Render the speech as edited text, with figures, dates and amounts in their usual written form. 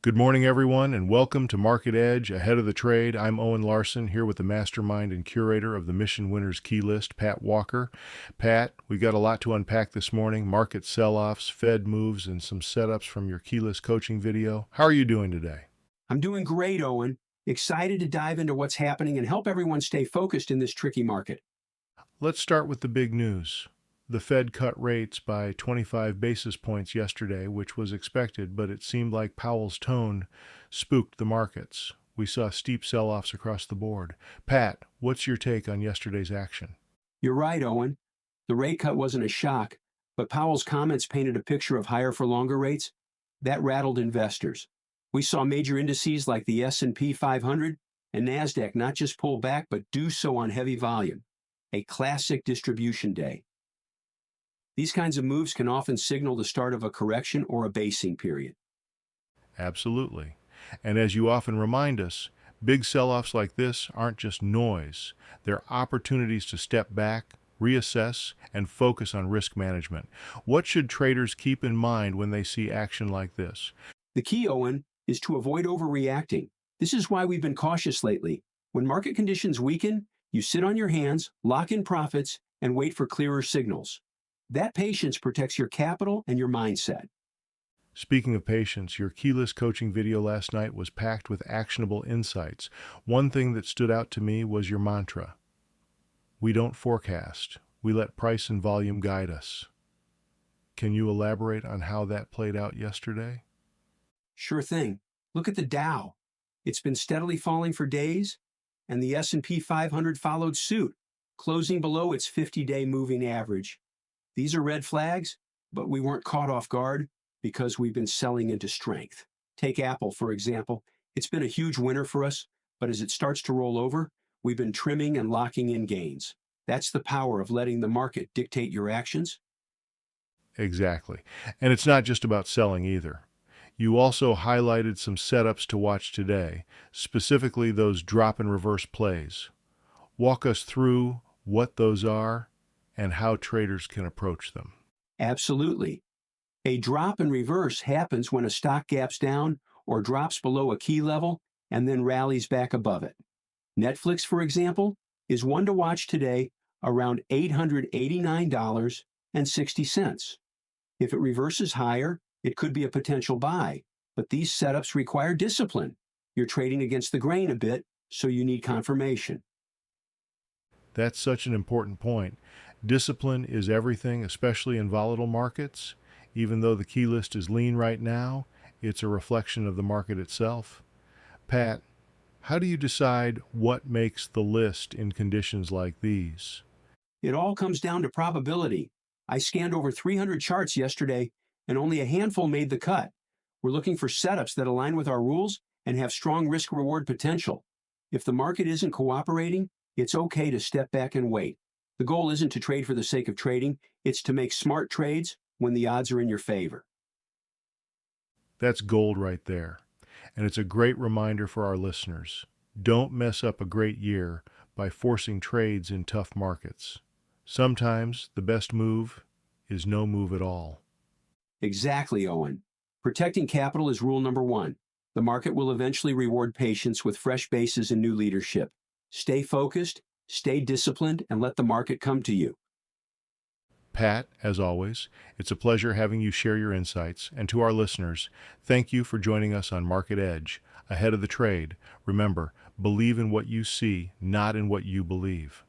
Good morning, everyone, and welcome to Market Edge, Ahead of the Trade. I'm Owen Larson, here with the mastermind and curator of the Mission Winners Key List, Pat Walker. Pat, we got a lot to unpack this morning: market sell-offs, Fed moves, and some setups from your Key List coaching video. How are you doing today? I'm doing great, Owen. Excited to dive into what's happening and help everyone stay focused in this tricky market. Let's start with the big news. The Fed cut rates by 25 basis points yesterday, which was expected, but it seemed like Powell's tone spooked the markets. We saw steep sell-offs across the board. Pat, what's your take on yesterday's action? You're right, Owen. The rate cut wasn't a shock, but Powell's comments painted a picture of higher for longer rates. That rattled investors. We saw major indices like the S&P 500 and NASDAQ not just pull back, but do so on heavy volume. A classic distribution day. These kinds of moves can often signal the start of a correction or a basing period. Absolutely. And as you often remind us, big sell-offs like this aren't just noise. They're opportunities to step back, reassess, and focus on risk management. What should traders keep in mind when they see action like this? The key, Owen, is to avoid overreacting. This is why we've been cautious lately. When market conditions weaken, you sit on your hands, lock in profits, and wait for clearer signals. That patience protects your capital and your mindset. Speaking of patience, your Key List coaching video last night was packed with actionable insights. One thing that stood out to me was your mantra: we don't forecast, we let price and volume guide us. Can you elaborate on how that played out yesterday? Sure thing. Look at the Dow. It's been steadily falling for days, and the S&P 500 followed suit, closing below its 50-day moving average. These are red flags, but we weren't caught off guard because we've been selling into strength. Take Apple, for example. It's been a huge winner for us, but as it starts to roll over, we've been trimming and locking in gains. That's the power of letting the market dictate your actions. Exactly. And it's not just about selling either. You also highlighted some setups to watch today, specifically those drop and reverse plays. Walk us through what those are and how traders can approach them. Absolutely. A drop in reverse happens when a stock gaps down or drops below a key level and then rallies back above it. Netflix, for example, is one to watch today around $889.60. If it reverses higher, it could be a potential buy, but these setups require discipline. You're trading against the grain a bit, so you need confirmation. That's such an important point. Discipline is everything, especially in volatile markets. Even though the key list is lean right now, it's a reflection of the market itself. Pat, how do you decide what makes the list in conditions like these? It all comes down to probability. I scanned over 300 charts yesterday, and only a handful made the cut. We're looking for setups that align with our rules and have strong risk-reward potential. If the market isn't cooperating, it's okay to step back and wait. The goal isn't to trade for the sake of trading, it's to make smart trades when the odds are in your favor. That's gold right there. And it's a great reminder for our listeners. Don't mess up a great year by forcing trades in tough markets. Sometimes the best move is no move at all. Exactly, Owen. Protecting capital is rule number one. The market will eventually reward patience with fresh bases and new leadership. Stay focused, stay disciplined, and let the market come to you. Pat, as always, it's a pleasure having you share your insights. And to our listeners, thank you for joining us on Market Edge, Ahead of the Trade. Remember, believe in what you see, not in what you believe.